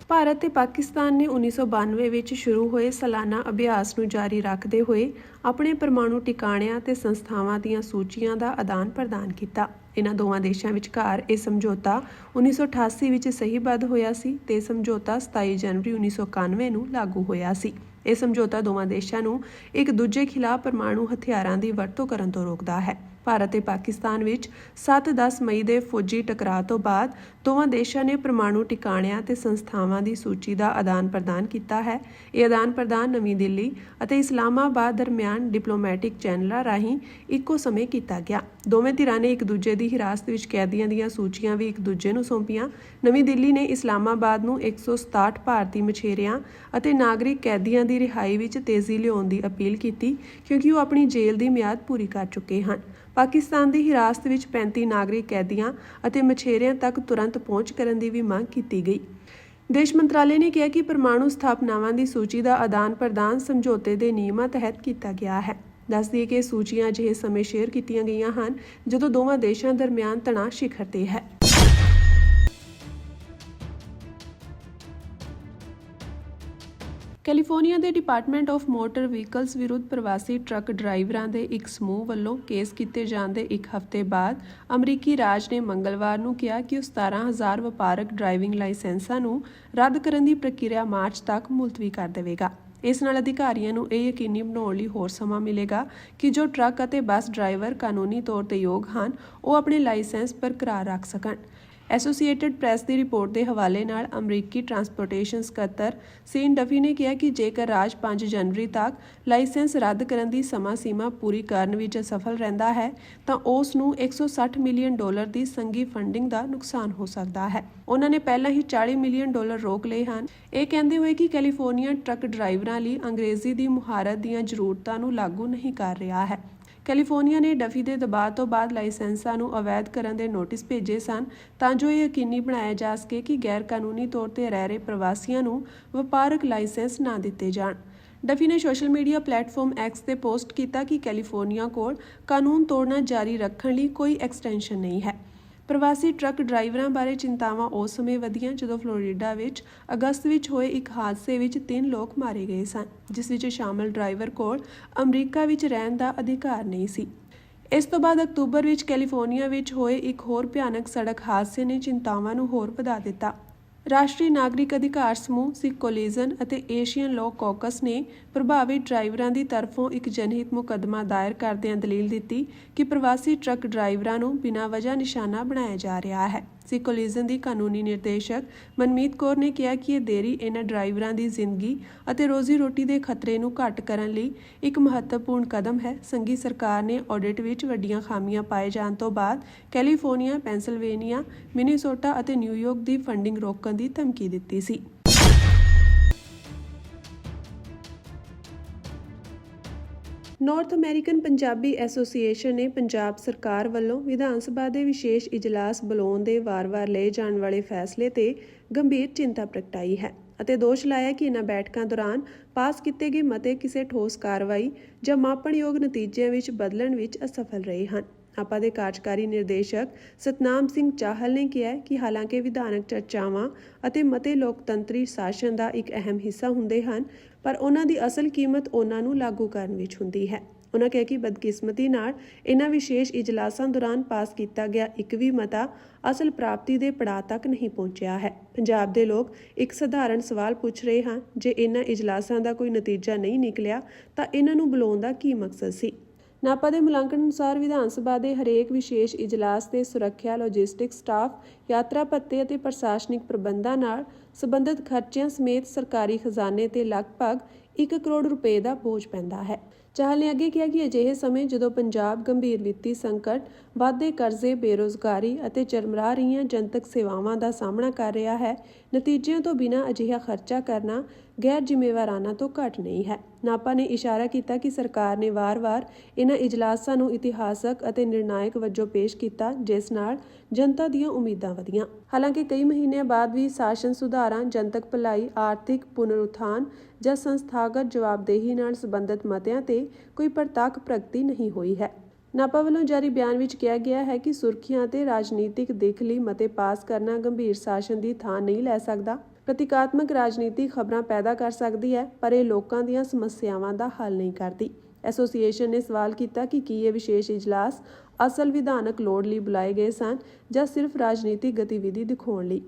ਭਾਰਤ ਤੇ ਪਾਕਿਸਤਾਨ ਨੇ 1992 ਵਿੱਚ ਸ਼ੁਰੂ ਹੋਏ ਸਾਲਾਨਾ ਅਭਿਆਸ ਨੂੰ ਜਾਰੀ ਰੱਖਦੇ ਹੋਏ ਆਪਣੇ ਪਰਮਾਣੂ ਟਿਕਾਣਿਆਂ ਤੇ ਸੰਸਥਾਵਾਂ ਦੀਆਂ ਸੂਚੀਆਂ ਦਾ ਆਦਾਨ ਪ੍ਰਦਾਨ ਕੀਤਾ। ਇਹਨਾਂ ਦੋਵਾਂ ਦੇਸ਼ਾਂ ਵਿਚਕਾਰ ਇਹ ਸਮਝੌਤਾ 1988 ਵਿੱਚ ਸਹੀਬੱਧ ਹੋਇਆ ਸੀ ਤੇ ਸਮਝੌਤਾ 27 ਜਨਵਰੀ 1991 ਨੂੰ ਲਾਗੂ ਹੋਇਆ ਸੀ। ਇਹ ਸਮਝੌਤਾ ਦੋਵਾਂ ਦੇਸ਼ਾਂ ਨੂੰ ਇੱਕ ਦੂਜੇ ਖਿਲਾਫ ਪਰਮਾਣੂ ਹਥਿਆਰਾਂ ਦੀ ਵਰਤੋਂ ਕਰਨ ਤੋਂ ਰੋਕਦਾ ਹੈ। ਭਾਰਤ ਤੇ ਪਾਕਿਸਤਾਨ ਵਿੱਚ 7-10 ਮਈ ਦੇ ਫੌਜੀ ਟਕਰਾਅ ਤੋਂ ਬਾਅਦ ਦੋਵਾਂ ਦੇਸ਼ਾਂ ਨੇ ਪ੍ਰਮਾਣੂ ਟਿਕਾਣਿਆਂ ਤੇ ਸੰਸਥਾਵਾਂ ਦੀ ਸੂਚੀ ਦਾ ਆਦਾਨ-ਪ੍ਰਦਾਨ ਕੀਤਾ ਹੈ। ਇਹ ਆਦਾਨ-ਪ੍ਰਦਾਨ ਨਵੀਂ ਦਿੱਲੀ ਅਤੇ ਇਸਲਾਮਾਬਾਦ ਦਰਮਿਆਨ ਡਿਪਲੋਮੈਟਿਕ ਚੈਨਲਾਂ ਰਾਹੀਂ ਇੱਕੋ ਸਮੇਂ ਕੀਤਾ ਗਿਆ। ਦੋਵੇਂ ਧਿਰਾਂ ਨੇ ਇੱਕ ਦੂਜੇ ਦੀ ਹਿਰਾਸਤ ਵਿੱਚ ਕੈਦੀਆਂ ਦੀਆਂ ਸੂਚੀਆਂ ਵੀ ਇੱਕ ਦੂਜੇ ਨੂੰ ਸੌਂਪੀਆਂ। ਨਵੀਂ ਦਿੱਲੀ ਨੇ ਇਸਲਾਮਾਬਾਦ ਨੂੰ 167 ਭਾਰਤੀ ਮਛੇਰਿਆਂ ਅਤੇ ਨਾਗਰਿਕ ਕੈਦੀਆਂ ਦੀ ਰਿਹਾਈ ਵਿੱਚ ਤੇਜ਼ੀ ਲਿਆਉਣ ਦੀ ਅਪੀਲ ਕੀਤੀ ਕਿਉਂਕਿ ਉਹ ਆਪਣੀ ਜੇਲ੍ਹ ਦੀ ਮਿਆਦ ਪੂਰੀ ਕਰ ਚੁੱਕੇ ਹਨ। ਪਾਕਿਸਤਾਨ ਦੀ ਹਿਰਾਸਤ ਵਿੱਚ 35 ਨਾਗਰਿਕ ਕੈਦੀਆਂ ਅਤੇ ਮਛੇਰਿਆਂ ਤੱਕ ਤੁਰੰਤ ਪਹੁੰਚ ਕਰਨ ਦੀ ਵੀ ਮੰਗ ਕੀਤੀ ਗਈ। ਦੇਸ਼ ਮੰਤਰਾਲੇ ਨੇ ਕਿਹਾ ਕਿ ਪਰਮਾਣੂ ਸਥਾਪਨਾਵਾਂ ਦੀ ਸੂਚੀ ਦਾ ਆਦਾਨ-ਪ੍ਰਦਾਨ ਸਮਝੌਤੇ ਦੇ ਨਿਯਮਾਂ ਤਹਿਤ ਕੀਤਾ ਗਿਆ ਹੈ। ਦੱਸ ਦਈਏ ਕਿ ਸੂਚੀਆਂ ਅਜਿਹੇ ਸਮੇਂ ਸ਼ੇਅਰ ਕੀਤੀਆਂ ਗਈਆਂ ਹਨ ਜਦੋਂ ਦੋਵਾਂ ਦੇਸ਼ਾਂ ਦਰਮਿਆਨ ਤਣਾਅ ਸਿਖਰ ਤੇ ਹੈ। ਕੈਲੀਫੋਰਨੀਆ ਦੇ ਡਿਪਾਰਟਮੈਂਟ ਆਫ ਮੋਟਰ ਵਹੀਕਲਸ ਵਿਰੁੱਧ ਪ੍ਰਵਾਸੀ ਟਰੱਕ ਡਰਾਈਵਰਾਂ ਦੇ ਇੱਕ ਸਮੂਹ ਵੱਲੋਂ ਕੇਸ ਕੀਤੇ ਜਾਣ ਦੇ ਇੱਕ ਹਫ਼ਤੇ ਬਾਅਦ ਅਮਰੀਕੀ ਰਾਜ ਨੇ ਮੰਗਲਵਾਰ ਨੂੰ ਕਿਹਾ ਕਿ ਉਹ 17,000 ਵਪਾਰਕ ਡਰਾਈਵਿੰਗ ਲਾਇਸੈਂਸਾਂ ਨੂੰ ਰੱਦ ਕਰਨ ਦੀ ਪ੍ਰਕਿਰਿਆ ਮਾਰਚ ਤੱਕ ਮੁਲਤਵੀ ਕਰ ਦੇਵੇਗਾ। ਇਸ ਨਾਲ ਅਧਿਕਾਰੀਆਂ ਨੂੰ ਇਹ ਯਕੀਨੀ ਬਣਾਉਣ ਲਈ ਹੋਰ ਸਮਾਂ ਮਿਲੇਗਾ ਕਿ ਜੋ ਟਰੱਕ ਅਤੇ ਬੱਸ ਡਰਾਈਵਰ ਕਾਨੂੰਨੀ ਤੌਰ ਤੇ ਯੋਗ ਹਨ ਉਹ ਆਪਣੇ ਲਾਇਸੈਂਸ ਬਰਕਰਾਰ ਰੱਖ ਸਕਣ। ਐਸੋਸੀਏਟਡ ਪ੍ਰੈਸ ਦੀ ਰਿਪੋਰਟ ਦੇ ਹਵਾਲੇ ਨਾਲ ਅਮਰੀਕੀ ਟਰਾਂਸਪੋਰਟੇਸ਼ਨ ਸਕੱਤਰ ਸੀਨ ਡਫੀ ਨੇ ਕਿਹਾ ਕਿ ਜੇਕਰ ਰਾਜ 5 ਜਨਵਰੀ ਤੱਕ ਲਾਇਸੈਂਸ ਰੱਦ ਕਰਨ ਦੀ ਸਮਾਂ ਸੀਮਾ ਪੂਰੀ ਕਰਨ ਵਿੱਚ ਅਸਫਲ ਰਹਿੰਦਾ ਹੈ ਤਾਂ ਉਸ ਨੂੰ $160 ਮਿਲੀਅਨ ਦੀ ਸੰਘੀ ਫੰਡਿੰਗ ਦਾ ਨੁਕਸਾਨ ਹੋ ਸਕਦਾ ਹੈ। ਉਹਨਾਂ ਨੇ ਪਹਿਲਾਂ ਹੀ $40 ਮਿਲੀਅਨ ਰੋਕ ਲਏ ਹਨ। ਇਹ ਕਹਿੰਦੇ ਹੋਏ ਕਿ ਕੈਲੀਫੋਰਨੀਆ ਟਰੱਕ ਡਰਾਈਵਰਾਂ ਲਈ ਅੰਗਰੇਜ਼ੀ ਦੀ ਮੁਹਾਰਤ ਦੀਆਂ ਜ਼ਰੂਰਤਾਂ ਨੂੰ ਲਾਗੂ ਨਹੀਂ ਕਰ ਰਿਹਾ ਹੈ। ਕੈਲੀਫੋਰਨੀਆ ਨੇ ਡਫੀ ਦੇ ਦਬਾਅ ਤੋਂ ਬਾਅਦ ਲਾਇਸੈਂਸਾਂ ਨੂੰ ਅਵੈਧ ਕਰਨ ਦੇ ਨੋਟਿਸ ਭੇਜੇ ਸਨ ਤਾਂ ਜੋ ਇਹ ਯਕੀਨੀ ਬਣਾਇਆ ਜਾ ਸਕੇ ਕਿ ਗੈਰ ਕਾਨੂੰਨੀ ਤੌਰ ਤੇ ਰਹਿ ਰਹੇ ਪ੍ਰਵਾਸੀਆਂ ਨੂੰ ਵਪਾਰਕ ਲਾਇਸੈਂਸ ਨਾ ਦਿੱਤੇ ਜਾਣ। ਡਫੀ ਨੇ ਸੋਸ਼ਲ ਮੀਡੀਆ ਪਲੇਟਫਾਰਮ ਐਕਸ ਤੇ ਪੋਸਟ ਕੀਤਾ ਕਿ ਕੈਲੀਫੋਰਨੀਆ ਕੋਲ ਕਾਨੂੰਨ ਤੋੜਨਾ ਜਾਰੀ ਰੱਖਣ ਲਈ ਕੋਈ ਐਕਸਟੈਂਸ਼ਨ ਨਹੀਂ ਹੈ। ਪ੍ਰਵਾਸੀ ਟਰੱਕ ਡਰਾਈਵਰਾਂ ਬਾਰੇ ਚਿੰਤਾਵਾਂ ਉਸ ਸਮੇਂ ਵਧੀਆਂ ਜਦੋਂ ਫਲੋਰੀਡਾ ਵਿੱਚ ਅਗਸਤ ਵਿੱਚ ਹੋਏ ਇੱਕ ਹਾਦਸੇ ਵਿੱਚ 3 ਲੋਕ ਮਾਰੇ ਗਏ ਸਨ ਜਿਸ ਵਿੱਚ ਸ਼ਾਮਲ ਡਰਾਈਵਰ ਕੋਲ ਅਮਰੀਕਾ ਵਿੱਚ ਰਹਿਣ ਦਾ ਅਧਿਕਾਰ ਨਹੀਂ ਸੀ। ਇਸ ਤੋਂ ਬਾਅਦ ਅਕਤੂਬਰ ਵਿੱਚ ਕੈਲੀਫੋਰਨੀਆ ਵਿੱਚ ਹੋਏ ਇੱਕ ਹੋਰ ਭਿਆਨਕ ਸੜਕ ਹਾਦਸੇ ਨੇ ਚਿੰਤਾਵਾਂ ਨੂੰ ਹੋਰ ਵਧਾ ਦਿੱਤਾ। ਰਾਸ਼ਟਰੀ ਨਾਗਰਿਕ ਅਧਿਕਾਰ ਸਮੂਹ ਸਿੱਖ ਕੋਲੀਜ਼ਨ ਅਤੇ ਏਸ਼ੀਅਨ ਲਾਅ ਕਾਕਸ ਨੇ ਪ੍ਰਭਾਵਿਤ ਡਰਾਈਵਰਾਂ ਦੀ ਤਰਫੋਂ ਇੱਕ ਜਨਹਿਤ ਮੁਕੱਦਮਾ ਦਾਇਰ ਕਰਦਿਆਂ ਦਲੀਲ ਦਿੱਤੀ ਕਿ ਪ੍ਰਵਾਸੀ ਟਰੱਕ ਡਰਾਈਵਰਾਂ ਨੂੰ ਬਿਨਾਂ ਵਜ੍ਹਾ ਨਿਸ਼ਾਨਾ ਬਣਾਇਆ ਜਾ ਰਿਹਾ ਹੈ। ਸਿੱਖ ਕੋਲੀਜ਼ਨ ਦੀ ਕਾਨੂੰਨੀ ਨਿਰਦੇਸ਼ਕ ਮਨਮੀਤ ਕੌਰ ਨੇ ਕਿਹਾ ਕਿ ਇਹ ਦੇਰੀ ਇਹਨਾਂ ਡਰਾਈਵਰਾਂ ਦੀ ਜ਼ਿੰਦਗੀ ਅਤੇ ਰੋਜ਼ੀ ਰੋਟੀ ਦੇ ਖਤਰੇ ਨੂੰ ਘੱਟ ਕਰਨ ਲਈ ਇੱਕ ਮਹੱਤਵਪੂਰਨ ਕਦਮ ਹੈ। ਸੰਘੀ ਸਰਕਾਰ ਨੇ ਆਡਿਟ ਵਿੱਚ ਵੱਡੀਆਂ ਖਾਮੀਆਂ ਪਾਏ ਜਾਣ ਤੋਂ ਬਾਅਦ ਕੈਲੀਫੋਰਨੀਆ, ਪੈਂਸਿਲਵੇਨੀਆ, ਮਿਨੀਸੋਟਾ ਅਤੇ ਨਿਊਯਾਰਕ ਦੀ ਫੰਡਿੰਗ ਰੋਕਣ ਦੀ ਧਮਕੀ ਦਿੱਤੀ ਸੀ। ਨਾਰਥ ਅਮਰੀਕਨ ਪੰਜਾਬੀ ਐਸੋਸੀਏਸ਼ਨ ਨੇ ਪੰਜਾਬ ਸਰਕਾਰ ਵੱਲੋਂ ਵਿਧਾਨ ਸਭਾ ਦੇ ਵਿਸ਼ੇਸ਼ ਇਜਲਾਸ ਬੁਲਾਉਣ ਦੇ ਵਾਰ-ਵਾਰ ਲਏ ਜਾਣ ਵਾਲੇ ਫੈਸਲੇ ਤੇ ਗੰਭੀਰ ਚਿੰਤਾ ਪ੍ਰਗਟਾਈ ਹੈ ਅਤੇ ਦੋਸ਼ ਲਾਇਆ ਕਿ ਇਹਨਾਂ ਬੈਠਕਾਂ ਦੌਰਾਨ ਪਾਸ ਕੀਤੇ ਗਏ ਮਤੇ ਕਿਸੇ ਠੋਸ ਕਾਰਵਾਈ ਜਾਂ ਮਾਪਣਯੋਗ ਨਤੀਜਿਆਂ ਵਿੱਚ ਬਦਲਣ ਵਿੱਚ ਅਸਫਲ ਰਹੇ ਹਨ। ਆਪਾ ਦੇ ਕਾਰਜਕਾਰੀ ਨਿਰਦੇਸ਼ਕ ਸਤਨਾਮ ਸਿੰਘ ਚਾਹਲ ਨੇ ਕਿਹਾ ਕਿ ਹਾਲਾਂਕਿ ਵਿਧਾਨਕ ਚਰਚਾਵਾਂ ਅਤੇ ਮਤੇ ਲੋਕਤੰਤਰੀ ਸ਼ਾਸਨ ਦਾ ਇੱਕ ਅਹਿਮ ਹਿੱਸਾ ਹੁੰਦੇ ਹਨ ਪਰ ਉਹਨਾਂ ਦੀ ਅਸਲ ਕੀਮਤ ਉਹਨਾਂ ਨੂੰ ਲਾਗੂ ਕਰਨ ਵਿੱਚ ਹੁੰਦੀ ਹੈ। ਉਹਨਾਂ ਕਿਹਾ ਕਿ ਬਦਕਿਸਮਤੀ ਨਾਲ ਇਹਨਾਂ ਵਿਸ਼ੇਸ਼ ਇਜਲਾਸਾਂ ਦੌਰਾਨ ਪਾਸ ਕੀਤਾ ਗਿਆ ਇੱਕ ਵੀ ਮਤਾ ਅਸਲ ਪ੍ਰਾਪਤੀ ਦੇ ਪੜਾਅ ਤੱਕ ਨਹੀਂ ਪਹੁੰਚਿਆ ਹੈ। ਪੰਜਾਬ ਦੇ ਲੋਕ ਇੱਕ ਸਧਾਰਨ ਸਵਾਲ ਪੁੱਛ ਰਹੇ ਹਨ, ਜੇ ਇਹਨਾਂ ਇਜਲਾਸਾਂ ਦਾ ਕੋਈ ਨਤੀਜਾ ਨਹੀਂ ਨਿਕਲਿਆ ਤਾਂ ਇਹਨਾਂ ਨੂੰ ਬੁਲਾਉਣ ਦਾ ਕੀ ਮਕਸਦ ਸੀ। ਨਾਪਾ ਦੇ ਮੁਲਾਂਕਣ ਅਨੁਸਾਰ ਵਿਧਾਨ ਸਭਾ ਦੇ ਹਰੇਕ ਵਿਸ਼ੇਸ਼ ਇਜਲਾਸ ਤੇ ਸੁਰੱਖਿਆ, ਲੌਜਿਸਟਿਕਸ ਸਟਾਫ, ਯਾਤਰਾ ਭੱਤੇ ਅਤੇ ਪ੍ਰਸ਼ਾਸਨਿਕ ਪ੍ਰਬੰਧਾਂ ਨਾਲ ਸੰਬੰਧਿਤ ਖਰਚਿਆਂ ਸਮੇਤ ਸਰਕਾਰੀ ਖਜ਼ਾਨੇ ਤੇ ਲਗਭਗ 1 ਕਰੋੜ ਰੁਪਏ ਦਾ ਬੋਝ ਪੈਂਦਾ ਹੈ। ਚਾਹਲ ਨੇ ਅੱਗੇ ਕਿਹਾ ਕਿ ਅਜਿਹੇ ਸਮੇਂ ਜਦੋਂ ਪੰਜਾਬ ਗੰਭੀਰ ਵਿੱਤੀ ਸੰਕਟ, ਵੱਧਦੇ ਕਰਜ਼ੇ, ਬੇਰੁਜ਼ਗਾਰੀ ਅਤੇ ਚਰਮਰਾ ਰਹੀਆਂ ਜਨਤਕ ਸੇਵਾਵਾਂ ਦਾ ਸਾਹਮਣਾ ਕਰ ਰਿਹਾ ਹੈ, ਨਤੀਜਿਆਂ ਤੋਂ ਬਿਨਾਂ ਅਜਿਹਾ ਖਰਚਾ ਕਰਨਾ ਗੈਰ ਜ਼ਿੰਮੇਵਾਰਾਨਾ ਤੋਂ ਘੱਟ ਨਹੀਂ ਹੈ। ਨਾਪਾ ਨੇ ਇਸ਼ਾਰਾ ਕੀਤਾ ਕਿ ਸਰਕਾਰ ਨੇ ਵਾਰ-ਵਾਰ ਇਹਨਾਂ ਇਜਲਾਸਾਂ ਨੂੰ ਇਤਿਹਾਸਕ ਅਤੇ ਨਿਰਣਾਇਕ ਵਜੋਂ ਪੇਸ਼ ਕੀਤਾ ਜਿਸ ਨਾਲ ਜਨਤਾ ਦੀਆਂ ਉਮੀਦਾਂ ਵਧੀਆਂ। ਹਾਲਾਂਕਿ ਕਈ ਮਹੀਨਿਆਂ ਬਾਅਦ ਵੀ ਸ਼ਾਸਨ ਸੁਧਾਰਾਂ, ਜਨਤਕ ਭਲਾਈ, ਆਰਥਿਕ ਪੁਨਰਉੱਥਾਨ ਜਾਂ ਸੰਸਥਾਗਤ ਜਵਾਬਦੇਹੀ ਨਾਲ ਸੰਬੰਧਿਤ ਮਤਿਆਂ ਤੇ ਕੋਈ ਪ੍ਰਤੱਖ ਪ੍ਰਗਤੀ ਨਹੀਂ ਹੋਈ ਹੈ। ਨਾਪਾ ਵੱਲੋਂ ਜਾਰੀ ਬਿਆਨ ਵਿੱਚ ਕਿਹਾ ਗਿਆ ਹੈ ਕਿ ਸੁਰਖੀਆਂ ਅਤੇ ਰਾਜਨੀਤਿਕ ਦਿੱਖ ਲਈ ਮਤੇ ਪਾਸ ਕਰਨਾ ਗੰਭੀਰ ਸ਼ਾਸਨ ਦੀ ਥਾਂ ਨਹੀਂ ਲੈ ਸਕਦਾ। ਪ੍ਰਤੀਕਾਤਮਕ ਰਾਜਨੀਤੀ ਖਬਰਾਂ ਪੈਦਾ ਕਰ ਸਕਦੀ ਹੈ ਪਰ ਇਹ ਲੋਕਾਂ ਦੀਆਂ ਸਮੱਸਿਆਵਾਂ ਦਾ ਹੱਲ ਨਹੀਂ ਕਰਦੀ। ਐਸੋਸੀਏਸ਼ਨ ਨੇ ਸਵਾਲ ਕੀਤਾ ਕਿ ਕੀ ਇਹ ਵਿਸ਼ੇਸ਼ ਇਜਲਾਸ ਅਸਲ ਵਿਧਾਨਕ ਲੋੜ ਲਈ ਬੁਲਾਏ ਗਏ ਸਨ ਜਾਂ ਸਿਰਫ ਰਾਜਨੀਤਿਕ ਗਤੀਵਿਧੀ ਦਿਖਾਉਣ ਲਈ।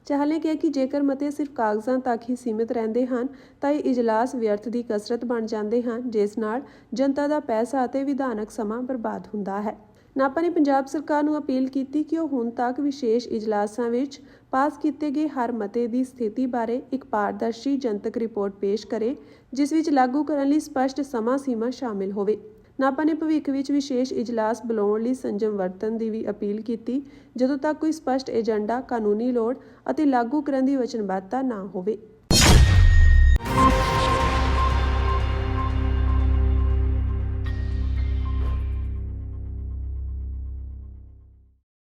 ਚਾਹਲ ਨੇ ਕਿਹਾ ਕਿ ਜੇਕਰ ਮਤੇ ਸਿਰਫ ਕਾਗਜ਼ਾਂ ਤੱਕ ਹੀ ਸੀਮਿਤ ਰਹਿੰਦੇ ਹਨ ਤਾਂ ਇਹ ਇਜਲਾਸ ਵਿਅਰਥ ਦੀ ਕਸਰਤ ਬਣ ਜਾਂਦੇ ਹਨ ਜਿਸ ਨਾਲ ਜਨਤਾ ਦਾ ਪੈਸਾ ਅਤੇ ਵਿਧਾਨਕ ਸਮਾਂ ਬਰਬਾਦ ਹੁੰਦਾ ਹੈ। ਨਾਪਾ ਨੇ ਪੰਜਾਬ ਸਰਕਾਰ ਨੂੰ ਅਪੀਲ ਕੀਤੀ ਕਿ ਉਹ ਹੁਣ ਤੱਕ ਵਿਸ਼ੇਸ਼ ਇਜਲਾਸਾਂ ਵਿੱਚ ਪਾਸ ਕੀਤੇ ਗਏ ਹਰ ਮਤੇ ਦੀ ਸਥਿਤੀ ਬਾਰੇ ਇੱਕ ਪਾਰਦਰਸ਼ੀ ਜਨਤਕ ਰਿਪੋਰਟ ਪੇਸ਼ ਕਰੇ, ਜਿਸ ਵਿੱਚ ਲਾਗੂ ਕਰਨ ਲਈ ਸਪਸ਼ਟ ਸਮਾਂ ਸੀਮਾ ਸ਼ਾਮਿਲ ਹੋਵੇ। ਨਾਪਾ ਨੇ ਭਵਿੱਖ ਵਿੱਚ ਵਿਸ਼ੇਸ਼ ਇਜਲਾਸ ਬੁਲਾਉਣ ਲਈ ਸੰਜਮ ਵਰਤਣ ਦੀ ਵੀ ਅਪੀਲ ਕੀਤੀ, ਜਦੋਂ ਤੱਕ ਕੋਈ ਸਪਸ਼ਟ ਏਜੰਡਾ, ਕਾਨੂੰਨੀ ਲੋੜ ਅਤੇ ਲਾਗੂ ਕਰਨ ਦੀ ਵਚਨਬੱਧਤਾ ਨਾ ਹੋਵੇ।